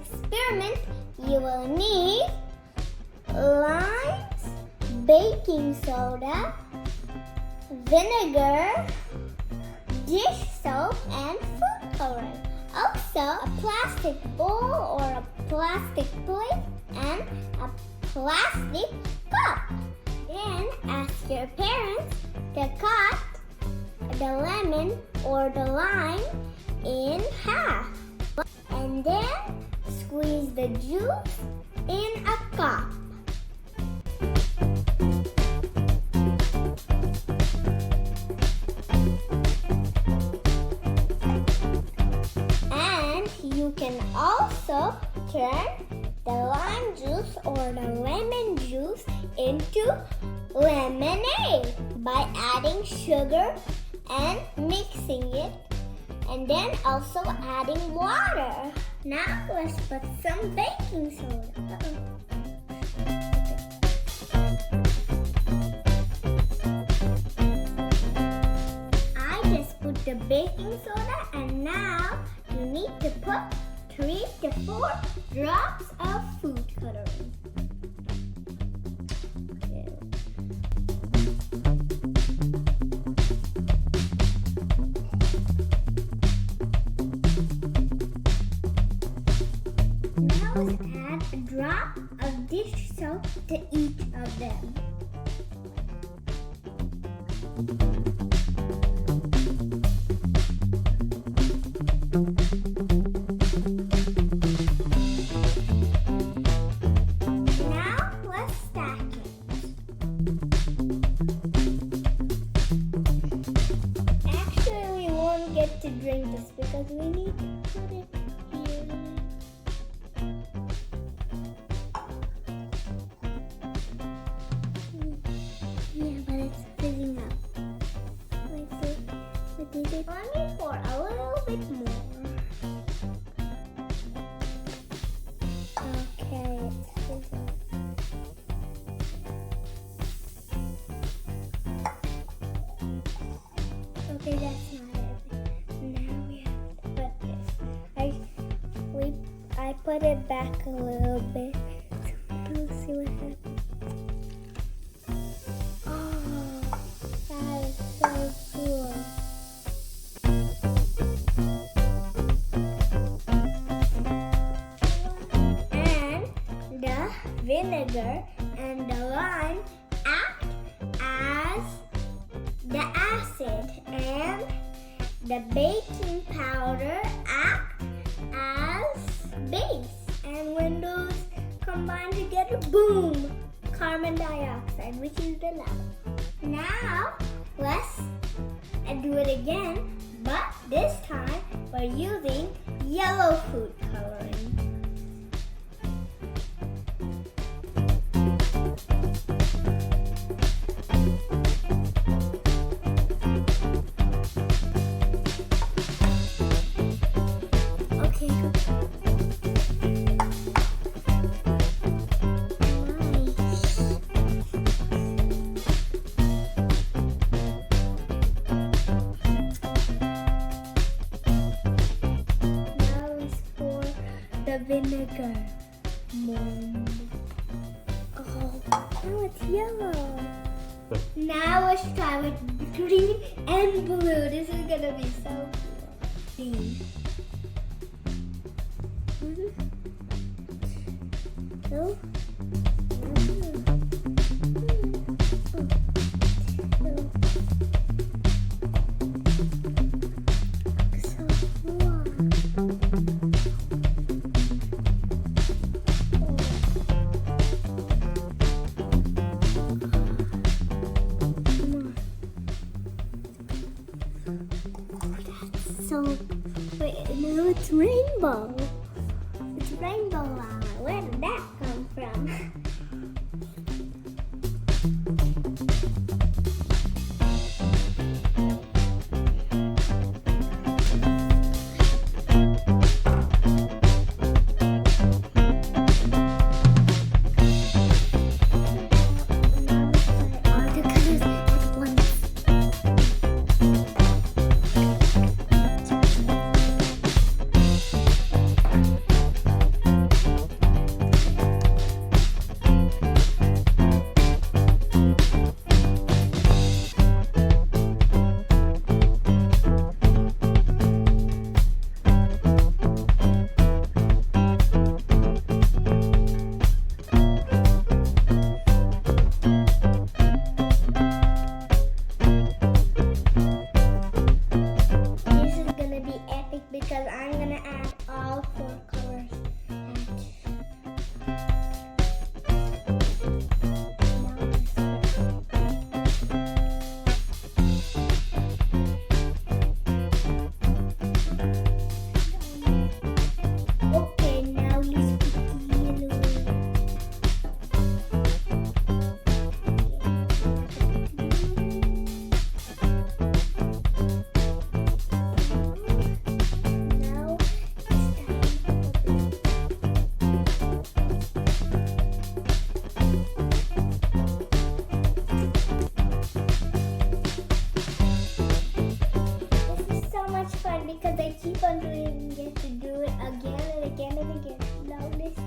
experiment, you will need limes, baking soda, vinegar, dish soap, and food coloring. Also, a plastic bowl or a plastic plate and a plastic cup. Then ask your parents to cut the lemon or the lime in half. And then squeeze the juice in a cup. And you can also turn the lime juice or the lemon juice into lemonade by adding sugar and mixing it, and then also adding water. Now let's put some baking soda. I just put the baking soda, and now you need to put 3 to 4 drops of food coloring. Now let's add a drop of dish soap to each of them. Now let's stack it. Actually, we won't get to drink this because we need to put it here. Yeah, but it's fizzing up. Let me pour a little bit more. Okay, it's fizzing. Okay, that's not it. Now we have to put this. I put it back a little bit. Let's see what happens. Oh, that is so cool. And the vinegar and the lime act as the acid, and the baking powder act as base. And when those combine together, boom! Carbon dioxide, which is the level. Now, let's do it again, but this time we're using yellow food coloring. Okay, the vinegar. Oh, now it's yellow. Now let's try with green and blue. This is gonna be so cool. No? So, wait, no, it's rainbow. It's rainbow lava. Where did that come from? because I keep on doing it to do it again and again and again. Now this.